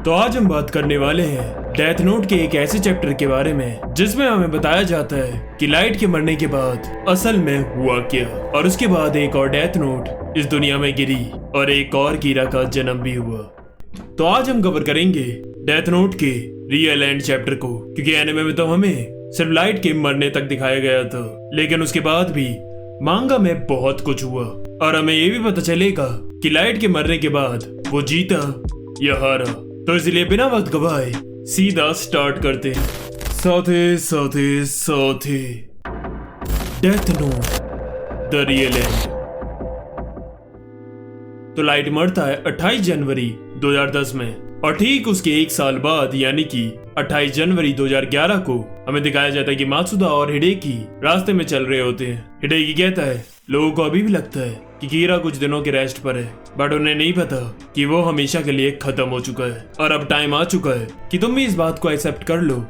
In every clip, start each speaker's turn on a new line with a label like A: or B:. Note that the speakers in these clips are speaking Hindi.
A: तो आज हम बात करने वाले हैं डेथ नोट के एक ऐसे चैप्टर के बारे में जिसमें हमें बताया जाता है कि लाइट के मरने के बाद असल में हुआ क्या, और उसके बाद एक और डेथ नोट इस दुनिया में गिरी और एक और कीरा का जन्म भी हुआ। तो आज हम कवर करेंगे डेथ नोट के रियल एंड चैप्टर को, क्योंकि एनिमे में तो हमें सिर्फ लाइट के मरने तक दिखाया गया था, लेकिन उसके बाद भी मांगा में बहुत कुछ हुआ और हमें ये भी पता चलेगा कि लाइट के मरने के बाद वो जीता या हारा। तो इसलिए बिना वक्त गवाए सीधा स्टार्ट करते हैं। साथे death note the real and. तो लाइट मरता है 28 जनवरी 2010 में, और ठीक उसके एक साल बाद यानी कि 28 जनवरी 2011 को हमें दिखाया जाता है कि मात्सुदा और हिडेकी रास्ते में चल रहे होते हैं। हिडेकी कहता है लोगों को अभी भी लगता है कि कीरा कुछ दिनों के रेस्ट पर है, बट उन्हें नहीं पता कि वो हमेशा के लिए खत्म हो चुका है और अब टाइम आ चुका है कि तुम भी इस बात को एक्सेप्ट कर लो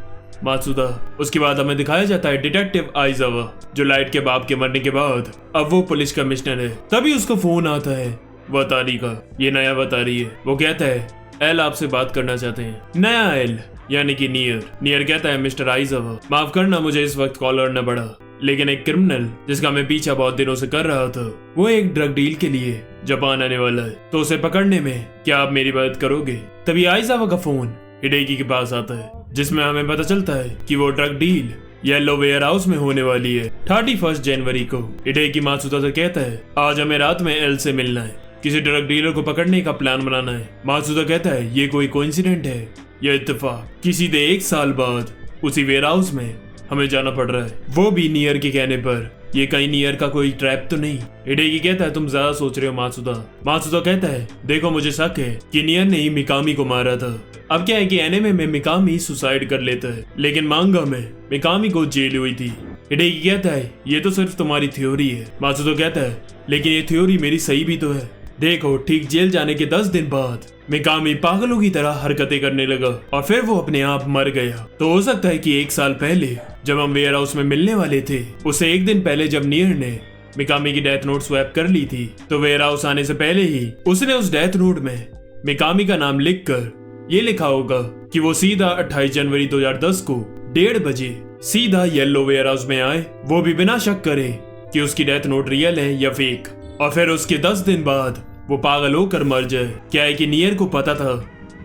A: मात्सुदा। उसके बाद हमें दिखाया जाता है डिटेक्टिव आइजावा, जो लाइट के बाप के मरने के बाद अब वो पुलिस कमिश्नर है। तभी उसको फोन आता है वतारी का। ये नया वतारी है। वो कहता है एल आपसे बात करना चाहते हैं। नया एल यानी कि नियर कहता है मिस्टर आइजावा, माफ करना मुझे इस वक्त कॉल करना पड़ा, लेकिन एक क्रिमिनल जिसका मैं पीछा बहुत दिनों से कर रहा था, वो एक ड्रग डील के लिए जापान आने वाला है, तो उसे पकड़ने में क्या आप मेरी मदद करोगे? तभी आइजावा का फोन हिडेकी के पास आता है, जिसमें हमें पता चलता है कि वो drug deal yellow warehouse में होने वाली है 31 जनवरी को। हिडेकी मात्सुदा से कहता है आज हमें रात में एल से मिलना है, किसी ड्रग डीलर को पकड़ने का प्लान बनाना है। मात्सुदा कहता है ये कोई कोइंसिडेंट है या इत्तेफाक कि सीधे एक साल बाद उसी वेयर हाउस में हमें जाना पड़ रहा है, वो भी नियर के कहने पर। ये कहीं नियर का कोई ट्रैप तो नहीं? हिडेकी कहता है तुम ज्यादा सोच रहे हो मात्सुदा कहता है देखो मुझे शक है कि नियर ने ही मिकामी को मारा था। अब क्या है कि एनिमे में मिकामी सुसाइड कर लेता है, लेकिन मांगा में मिकामी को जेल हुई थी। हिडेकी कहता है ये तो सिर्फ तुम्हारी थ्योरी है। मात्सुदा कहता है लेकिन ये थ्योरी मेरी सही भी तो है। देखो ठीक जेल जाने के 10 दिन बाद मिकामी पागलों की तरह हरकतें करने लगा और फिर वो अपने आप मर गया। तो हो सकता है कि एक साल पहले जब हम वेयर हाउस में मिलने वाले थे, उससे एक दिन पहले जब नियर ने मिकामी की डेथ नोट स्वैप कर ली थी, तो वेयर हाउस आने से पहले ही उसने उस डेथ नोट में मिकामी का नाम लिखकर ये लिखा होगा कि वो सीधा 28 जनवरी 2010 को 1:30 बजे सीधा येलो वेयर हाउस में आए, वो भी बिना शक करे कि उसकी डेथ नोट रियल है या फेक, और फिर उसके 10 दिन बाद वो पागल होकर मर जाए। क्या है कि नियर को पता था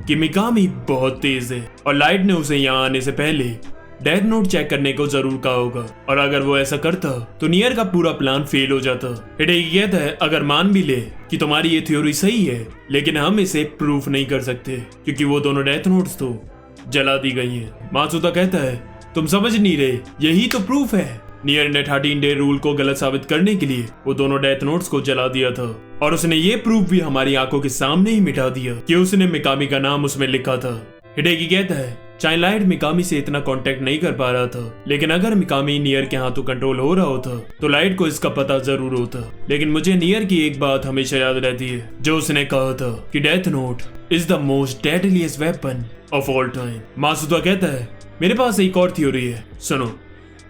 A: कि मिकामी बहुत तेज है और लाइट ने उसे यहाँ आने से पहले डेथ नोट चेक करने को जरूर कहा होगा, और अगर वो ऐसा करता तो नियर का पूरा प्लान फेल हो जाता। हिडेकी कहता है अगर मान भी ले कि तुम्हारी ये थ्योरी सही है, लेकिन हम इसे प्रूफ नहीं कर सकते क्योंकि वो दोनों डेथ नोट्स तो जला दी गई है। मात्सुदा कहता है तुम समझ नहीं रहे, यही तो प्रूफ है। नियर ने 13 डे रूल को गलत साबित करने के लिए वो दोनों डेथ नोट्स को जला दिया था, और उसने ये प्रूफ भी हमारी आंखों के सामने ही मिटा दिया कि उसने मिकामी का नाम उसमें लिखा था। हिडेकी कहता है चाहे लाइट मिकामी से इतना कांटेक्ट नहीं कर पा रहा था, लेकिन अगर मिकामी नियर के हाथों कंट्रोल हो रहा होता तो लाइट को इसका पता जरूर होता। लेकिन मुझे नियर की एक बात हमेशा याद रहती है, जो उसने कहा था कि death note is the most deadliest weapon of all time. Matsuda कहता है मेरे पास एक और थ्योरी है, सुनो।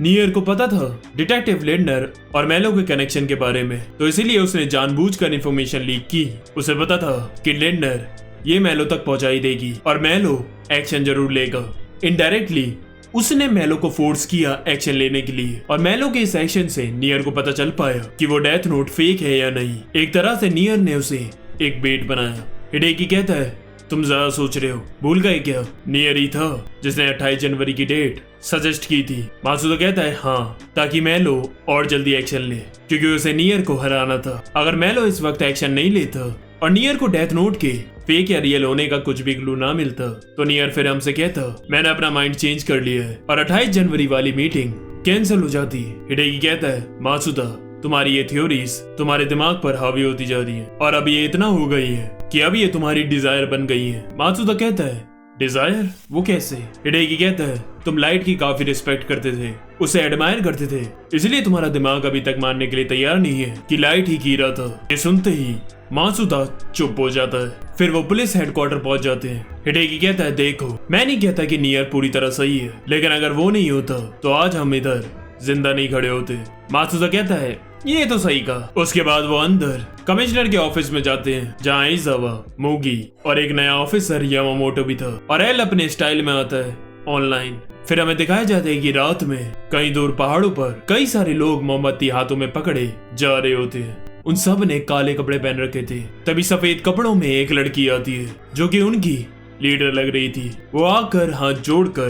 A: नियर को पता था डिटेक्टिव लिंडनर और मेलो के कनेक्शन के बारे में, तो इसीलिए उसने जानबूझकर इंफॉर्मेशन लीक की। उसे पता था कि लिंडनर ये मेलो तक पहुंचाई देगी और मेलो एक्शन जरूर लेगा। इनडायरेक्टली उसने मेलो को फोर्स किया एक्शन लेने के लिए, और मेलो के इस एक्शन से नियर को पता चल पाया कि वो डेथ नोट फेक है या नहीं। एक तरह से नियर ने उसे एक बेट बनाया। हिडेकी कहता है तुम ज्यादा सोच रहे हो, भूल गए क्या नियर ही था जिसने 28 जनवरी की डेट सजेस्ट की थी। मात्सुदा कहता है हाँ, ताकि मेलो और जल्दी एक्शन ले, क्योंकि उसे नियर को हराना था। अगर मेलो इस वक्त एक्शन नहीं लेता और नियर को डेथ नोट के फेक या रियल होने का कुछ भी क्लू ना मिलता, तो नियर फिर हमसे कहता मैंने अपना माइंड चेंज कर लिया है और 28 जनवरी वाली मीटिंग कैंसिल हो जाती। हिडेकी कहता है मात्सुदा तुम्हारी ये थ्योरीज तुम्हारे दिमाग पर हावी होती जा रही है, और अब ये इतना हो गई है कि अब ये तुम्हारी डिजायर बन गई है। मात्सुदा कहता है डिजायर, वो कैसे? हिडेकी कहता है तुम लाइट की काफी रिस्पेक्ट करते थे, उसे एडमायर करते थे, इसलिए तुम्हारा दिमाग अभी तक मानने के लिए तैयार नहीं है कि लाइट ही कीरा था। ये सुनते ही मात्सुदा चुप हो जाता है। फिर वो पुलिस हेडक्वार्टर पहुंच जाते हैं। हिडेकी कहता है देखो मैं नहीं कहता कि नियर पूरी तरह सही है, लेकिन अगर वो नहीं होता तो आज हम इधर जिंदा नहीं खड़े होते। मात्सुदा कहता है ये तो सही कहा। उसके बाद वो अंदर कमिश्नर के ऑफिस में जाते हैं जहाँ इजावा, मूगी और एक नया ऑफिसर यामामोटो भी था और एल अपने स्टाइल में आता है ऑनलाइन। फिर हमें दिखाया जाता है कि रात में कहीं दूर पहाड़ों पर कई सारे लोग मोमबत्ती हाथों में पकड़े जा रहे होते हैं। उन सब ने काले कपड़े पहन रखे थे। तभी सफेद कपड़ों में एक लड़की आती है जो कि उनकी लीडर लग रही थी। वो आकर हाथ जोड़कर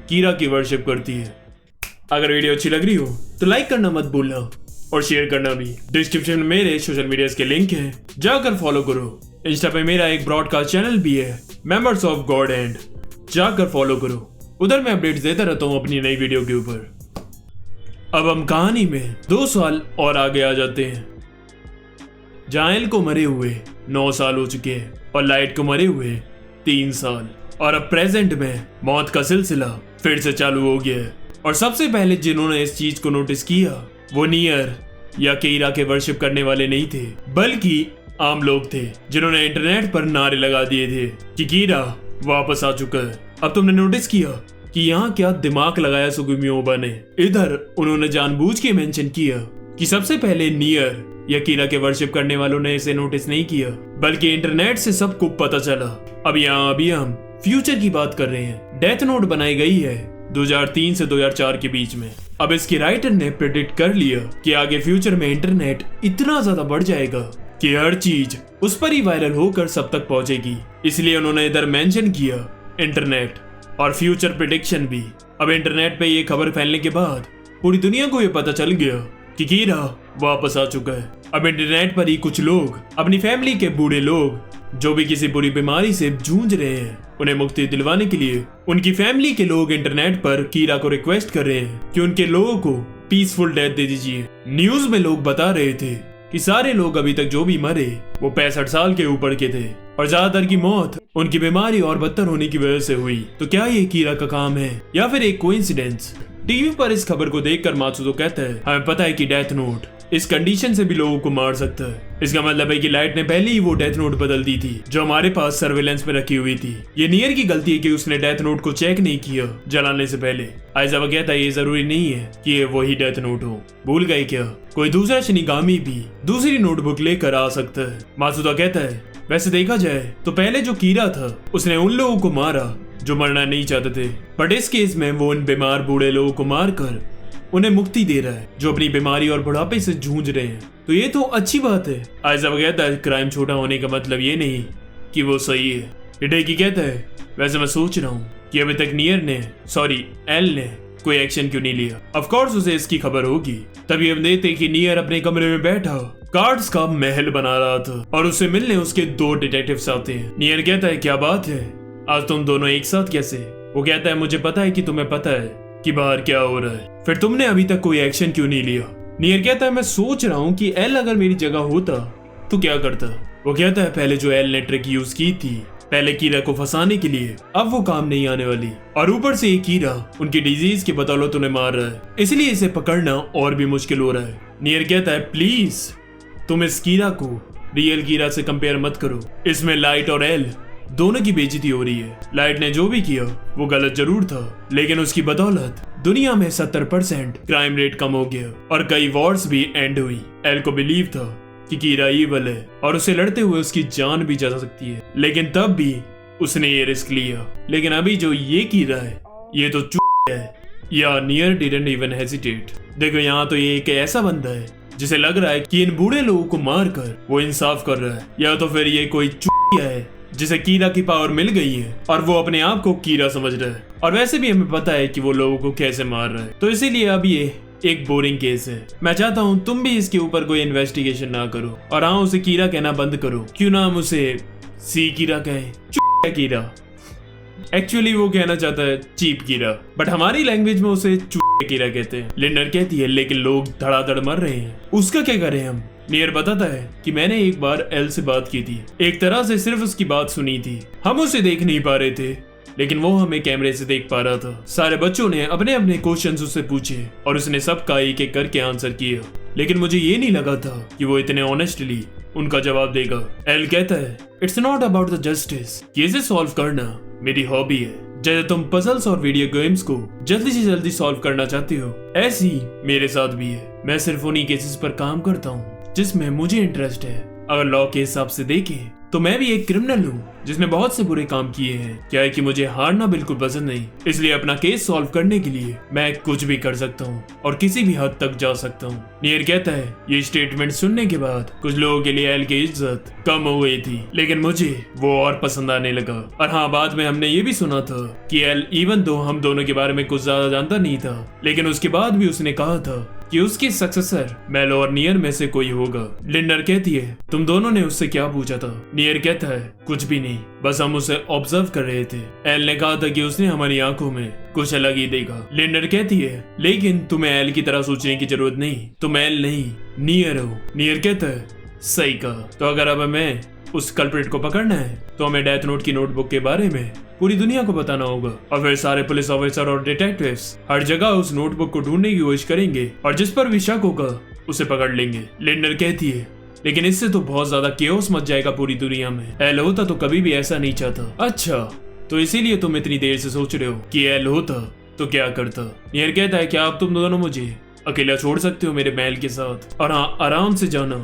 A: कीरा की वर्शिप करती है। अगर वीडियो अच्छी लग रही हो तो लाइक करना मत भूलना और शेयर करना भी। डिस्क्रिप्शन में मेरे सोशल मीडिया के लिंक है, जाकर फॉलो करो। इंस्टा पे मेरा एक ब्रॉडकास्ट चैनल भी है, मेंबर्स ऑफ गॉड एंड, जाकर फॉलो करो। उधर मैं अपडेट्स देता रहता हूँ अपनी नई वीडियो के ऊपर। अब हम कहानी में 2 साल और आगे आ जाते हैं जहाँ एल को मरे हुए 9 साल हो चुके हैं और लाइट को मरे हुए 3 साल। और अब प्रेजेंट में मौत का सिलसिला फिर से चालू हो गया है। और सबसे पहले जिन्होंने इस चीज को नोटिस किया वो नियर या कीरा के वर्शिप करने वाले नहीं थे, बल्कि आम लोग थे जिन्होंने इंटरनेट पर नारे लगा दिए थे कि कीरा वापस आ चुका है। अब तुमने नोटिस किया कि यहाँ क्या दिमाग लगाया सुगुमी ओबा ने। इधर उन्होंने जानबूझ के मेंशन किया कि सबसे पहले नियर या कीरा के वर्शिप करने वालों ने इसे नोटिस नहीं किया, बल्कि इंटरनेट से सबको पता चला। अब यहाँ अभी हम फ्यूचर की बात कर रहे हैं। डेथ नोट बनाई गई है 2003 से 2004 के बीच में। अब इसके राइटर ने प्रेडिक्ट कर लिया कि आगे फ्यूचर में इंटरनेट इतना ज्यादा बढ़ जाएगा कि हर चीज उस पर ही वायरल होकर सब तक पहुंचेगी। इसलिए उन्होंने इधर मेंशन किया इंटरनेट और फ्यूचर प्रेडिक्शन भी। अब इंटरनेट पे ये खबर फैलने के बाद पूरी दुनिया को ये पता चल गया कि कीरा वापस आ चुका है। अब इंटरनेट पर ही कुछ लोग अपनी फैमिली के बूढ़े लोग जो भी किसी बुरी बीमारी से जूझ रहे हैं उन्हें मुक्ति दिलवाने के लिए उनकी फैमिली के लोग इंटरनेट पर कीरा को रिक्वेस्ट कर रहे हैं कि उनके लोगों को पीसफुल डेथ दे दीजिए। न्यूज में लोग बता रहे थे कि सारे लोग अभी तक जो भी मरे वो 65 साल के ऊपर के थे और ज्यादातर की मौत उनकी बीमारी और बदतर होने की वजह से हुई। तो क्या ये कीरा का काम है या फिर एक कोइंसिडेंस? टीवी पर इस खबर को देखकर मात्सुतो कहता है हमें पता है कि डेथ नोट इस कंडीशन से भी लोगों को मार सकता है। इसका मतलब है कि लाइट ने पहले ही वो डेथ नोट बदल दी थी जो हमारे पास सर्वेलेंस में रखी हुई थी। ये नियर की गलती है कि उसने डेथ नोट को चेक नहीं किया जलाने से पहले। आइजावा कहता है ये जरूरी नहीं है कि ये वही डेथ नोट हो। भूल गए क्या? कोई दूसरा शिनिगामी भी दूसरी नोटबुक लेकर आ सकता है। मात्सुतो कहता है वैसे देखा जाए तो पहले जो कीरा था उसने उन लोगों को मारा जो मरना नहीं चाहते थे, बट इस केस में वो उन बीमार बूढ़े लोगों को मारकर उन्हें मुक्ति दे रहा है जो अपनी बीमारी और बुढ़ापे से जूझ रहे हैं। तो ये तो अच्छी बात है। आइजावा कहता है क्राइम छोटा होने का मतलब ये नहीं कि वो सही है। हिडेकी कहता है वैसे मैं सोच रहा हूँ कि अभी तक नियर ने एल ने कोई एक्शन क्यों नहीं लिया। ऑफ कोर्स उसे इसकी खबर होगी। तभी हम देखते कि नियर अपने कमरे में बैठा कार्ड्स का महल बना रहा था और उसे मिलने उसके 2 डिटेक्टिव्स आते हैं। नियर कहता है क्या बात है, आज तुम दोनों एक साथ कैसे? वो कहता है मुझे पता है कि तुम्हें पता है कि बाहर क्या हो रहा है, फिर तुमने अभी तक कोई एक्शन क्यों नहीं लिया? नियर कहता है मैं सोच रहा हूँ कि एल अगर मेरी जगह होता तो क्या करता। वो कहता है पहले जो एल ने ट्रिक यूज की थी पहले कीरा को फंसाने के लिए अब वो काम नहीं आने वाली, और ऊपर से ये कीरा उनकी डिजीज की बदौलत उन्हें मार रहा है, इसलिए इसे पकड़ना और भी मुश्किल हो रहा है। नियर कहता है प्लीज तुम इस कीरा को रियल कीरा से कंपेयर मत करो, इसमें लाइट और एल दोनों की बेइज्जती हो रही है। लाइट ने जो भी किया वो गलत जरूर था, लेकिन उसकी बदौलत दुनिया में 70% क्राइम रेट कम हो गया और कई वॉर्स भी एंड हुई। एल को बिलीव था कि कीरा ईवल है और उसे लड़ते हुए उसकी जान भी जा सकती है, लेकिन तब भी उसने ये रिस्क लिया। लेकिन अभी जो ये कीरा है ये तो है। या नियर डिडंट इवन हेजिटेट। देखो यहाँ तो ये एक ऐसा बंदा है जिसे लग रहा है कि इन बूढ़े लोगों को मारकर वो इंसाफ कर रहा है, या तो फिर ये कोई है जिसे कीरा की पावर मिल गई है और वो अपने आप को कीरा समझ रहा है। और वैसे भी हमें पता है कि वो लोगों को कैसे मार रहा है, तो इसीलिए अब ये एक बोरिंग केस है। मैं चाहता हूँ तुम भी इसके ऊपर कोई इन्वेस्टिगेशन ना करो और हाँ उसे कीरा कहना बंद करो। क्यों ना हम उसे सी कीरा कहें, कीरा। एक्चुअली वो कहना चाहता है चीप कीरा, बट हमारी लैंग्वेज में उसे कीरा कहते हैं। लिंडर कहती है लेकिन लोग धड़ाधड़ मर रहे हैं, उसका क्या करें हम? नियर बताता है कि मैंने एक बार एल से बात की थी, एक तरह से सिर्फ उसकी बात सुनी थी, हम उसे देख नहीं पा रहे थे लेकिन वो हमें कैमरे से देख पा रहा था। सारे बच्चों ने अपने अपने क्वेश्चंस उससे पूछे और उसने सबका एक एक करके आंसर किया, लेकिन मुझे ये नहीं लगा था कि वो इतने ऑनेस्टली उनका जवाब देगा। एल कहता है it's not about the justice, cases solve करना मेरी हॉबी है। जैसे तुम पजल्स और वीडियो गेम्स को जल्दी से जल्दी सॉल्व करना चाहते हो, ऐसे ही मेरे साथ भी है। मैं सिर्फ उन्हीं केसेस पर काम करता हूँ जिसमें मुझे इंटरेस्ट है। अगर लॉ के हिसाब से देखें तो मैं भी एक क्रिमिनल हूँ जिसने बहुत से बुरे काम किए हैं। क्या है कि मुझे हारना बिल्कुल पसंद नहीं, इसलिए अपना केस सॉल्व करने के लिए मैं कुछ भी कर सकता हूँ और किसी भी हद तक जा सकता हूँ। नियर कहता है ये स्टेटमेंट सुनने के बाद कुछ लोगों के लिए एल की इज्जत कम हो गई थी, लेकिन मुझे वो और पसंद आने लगा। और हाँ, बाद में हमने ये भी सुना था कि एल इवन दो हम दोनों के बारे में कुछ ज्यादा जानता नहीं था, लेकिन उसके बाद भी उसने कहा था कि उसकी सक्सेसर मेल और नियर में से कोई होगा। लिंडर कहती है तुम दोनों ने उससे क्या पूछा था? नियर कहता है कुछ भी नहीं, बस हम उसे ऑब्जर्व कर रहे थे। एल ने कहा था कि उसने हमारी आंखों में कुछ अलग ही देखा। लिंडर कहती है लेकिन तुम्हें एल की तरह सोचने की जरूरत नहीं, तुम एल नहीं नियर हो। नियर कहता है सही कहा, तो अगर अब हमें उस कल्प्रिट को पकड़ना है तो हमें डेथ नोट की नोटबुक के बारे में पूरी दुनिया को बताना होगा। और फिर सारे पुलिस ऑफिसर और डिटेक्टिव्स हर जगह उस नोटबुक को ढूंढने की कोशिश करेंगे और जिस पर भी शक होगा उसे पकड़ लेंगे। लिंडर कहती है लेकिन इससे तो बहुत ज्यादा केओस मच जाएगा पूरी दुनिया में। एल होता तो कभी भी ऐसा नहीं चाहता। अच्छा, तो इसीलिए तुम इतनी देर से सोच रहे हो कि एल होता तो क्या करता? नियर कहता है क्या अब तुम दोनों मुझे अकेला छोड़ सकते हो मेरे महल के साथ? और हाँ, आराम से जाना,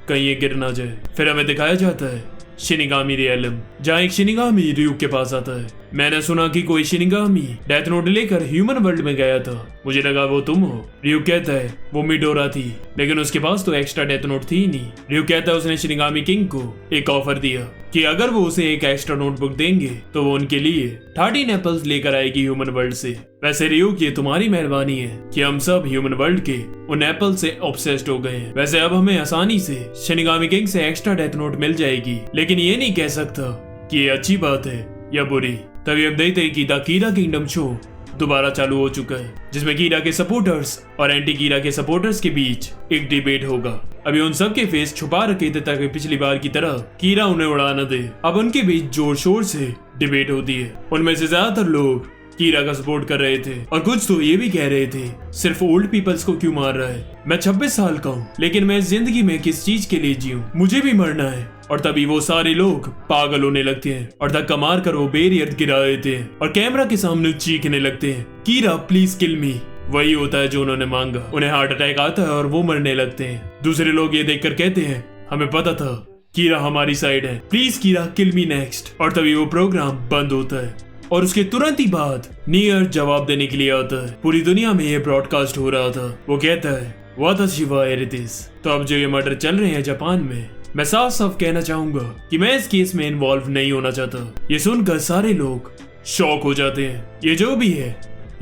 A: कहीं ये गिर ना जाए। फिर हमें दिखाया जाता है शिनिगामी रियलम, जहाँ एक शिनिगामी रियू के पास आता है। मैंने सुना कि कोई शिनिगामी डेथ नोट लेकर ह्यूमन वर्ल्ड में गया था, मुझे लगा वो तुम हो। रियू कहता है वो मिडोरा थी, लेकिन उसके पास तो एक्स्ट्रा डेथ नोट थी ही नहीं। रियू कहता है उसने शिनिगामी किंग को एक ऑफर दिया कि अगर वो उसे एक एक्स्ट्रा नोटबुक देंगे तो वो उनके लिए 13 एप्पल्स लेकर आएगी ह्यूमन वर्ल्ड से। वैसे रियू की तुम्हारी मेहरबानी है कि हम सब ह्यूमन वर्ल्ड के उन एप्पल से ऑब्सेस्ड हो गए हैं। वैसे अब हमें आसानी से शिनिगामी किंग से एक्स्ट्रा डेथ नोट मिल जाएगी, लेकिन ये नहीं कह सकता कि ये अच्छी बात है या बुरी। तभी हम देखते हैं कि द कीरा किंगडम शो दोबारा चालू हो चुका है, जिसमें कीरा के सपोर्टर्स और एंटी कीरा के सपोर्टर्स के बीच एक डिबेट होगा। अभी उन सब के फेस छुपा रखे थे ताकि पिछली बार की तरह कीरा उन्हें उड़ा न दे। अब उनके बीच जोर शोर से डिबेट होती है। उनमें से ज्यादातर लोग कीरा का सपोर्ट कर रहे थे और कुछ तो ये भी कह रहे थे सिर्फ ओल्ड पीपल्स को क्यों मार रहा है? मैं 26 साल का हूँ, लेकिन मैं जिंदगी में किस चीज के लिए जीऊं? मुझे भी मरना है। और तभी वो सारे लोग पागल होने लगते हैं और धक्का मार कर वो बेरियर गिरा देते हैं और कैमरा के सामने चीखने लगते हैं कीरा प्लीज किल मी। वही होता है जो उन्होंने मांगा। उन्हें हार्ट अटैक आता है और वो मरने लगते हैं। दूसरे लोग ये देखकर कहते हैं हमें पता था कीरा हमारी साइड है, please Kira kill me next. और तभी वो प्रोग्राम बंद होता है और उसके तुरंत ही बाद नियर जवाब देने के लिए आता है। पूरी दुनिया में ये ब्रॉडकास्ट हो रहा था। वो कहता है वाताशी वा एरिथिस। तो अब जो ये मर्डर चल रहे हैं जापान में, मैं साफ साफ कहना चाहूंगा कि मैं इस केस में इन्वॉल्व नहीं होना चाहता। ये सुनकर सारे लोग शॉक हो जाते हैं। ये जो भी है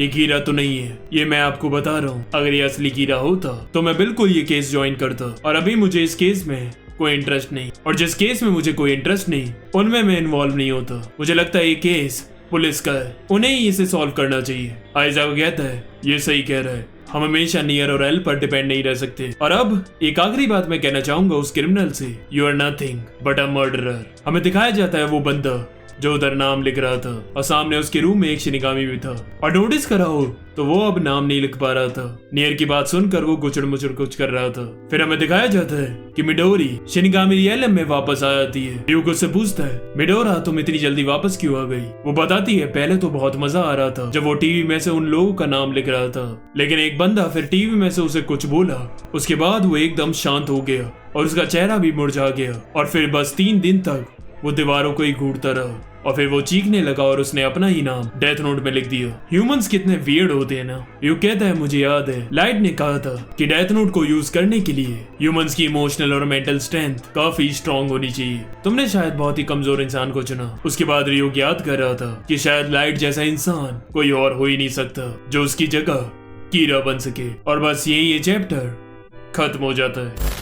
A: ये कीरा तो नहीं है, ये मैं आपको बता रहा हूँ। अगर ये असली कीरा होता तो मैं बिल्कुल ये केस ज्वाइन करता, और अभी मुझे इस केस में कोई इंटरेस्ट नहीं, और जिस केस में मुझे कोई इंटरेस्ट नहीं उनमें मैं इन्वॉल्व नहीं होता। मुझे लगता है ये केस पुलिस का है, उन्हें ही इसे सॉल्व करना चाहिए। आइज़ाक कहता है ये सही कह रहा है, हम हमेशा नियर और एल पर डिपेंड नहीं रह सकते। और अब एक आखिरी बात मैं कहना चाहूंगा उस क्रिमिनल से, you are nothing but a murderer. हमें दिखाया जाता है वो बंदा जो उधर नाम लिख रहा था और सामने उसके रूम में एक शिनिगामी भी था, और नोटिस करा हो तो वो अब नाम नहीं लिख पा रहा था। नियर की बात सुनकर वो गुचड़ मुचड़ कुछ कर रहा था। फिर हमें दिखाया जाता है कि मिडोरी शिनिगामी रियलम में वापस आ जाती है। र्यूको से पूछता है मिडोरा तुम इतनी जल्दी वापस क्यों आ गई? वो बताती है पहले तो बहुत मजा आ रहा था जब वो टीवी में से उन लोगों का नाम लिख रहा था, लेकिन एक बंदा फिर टीवी में से उसे कुछ बोला, उसके बाद वो एकदम शांत हो गया और उसका चेहरा भी मुरझा गया, और फिर बस 3 दिन तक वो दीवारों को ही घूरता रहा, और फिर वो चीखने लगा और उसने अपना ही नाम डेथ नोट में लिख दिया। ह्यूमंस कितने वियर्ड होते हैं ना। यू कहता है मुझे याद है लाइट ने कहा था कि डेथ नोट को यूज करने के लिए ह्यूमंस की इमोशनल और मेंटल स्ट्रेंथ काफी स्ट्रांग होनी चाहिए। तुमने शायद बहुत ही कमजोर इंसान को चुना। उसके बाद रियो याद कर रहा था कि शायद लाइट जैसा इंसान कोई और हो ही नहीं सकता जो उसकी जगह कीरा बन सके, और बस यही ये चैप्टर खत्म हो जाता है।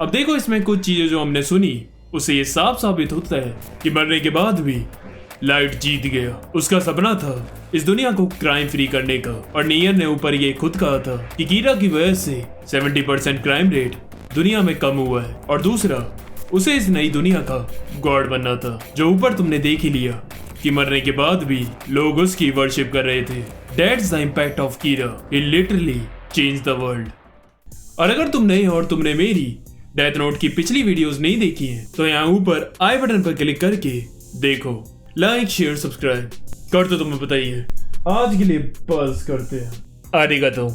A: अब देखो इसमें कुछ चीजें जो हमने सुनी उसे ये साफ साबित होता है कि मरने के बाद भी लाइट जीत गया। उसका सपना था इस दुनिया को क्राइम फ्री करने का, और नियर ने ऊपर ये खुद कहा था कि कीरा की वजह से 70% क्राइम रेट दुनिया में कम हुआ है, और दूसरा उसे इस नई दुनिया का गॉड बनना था। जो ऊपर तुमने देख ही लिया कि मरने के बाद भी लोग उसकी वर्शिप कर रहे थे। That's the impact of Kira, it literally change the world. और अगर तुमने और तुमने मेरी डेथ नोट की पिछली वीडियोस नहीं देखी हैं तो यहाँ ऊपर आई बटन पर क्लिक करके देखो। Like share subscribe. कर तो तुम्हें बताइए, आज के लिए बस करते हैं। आरिगातो।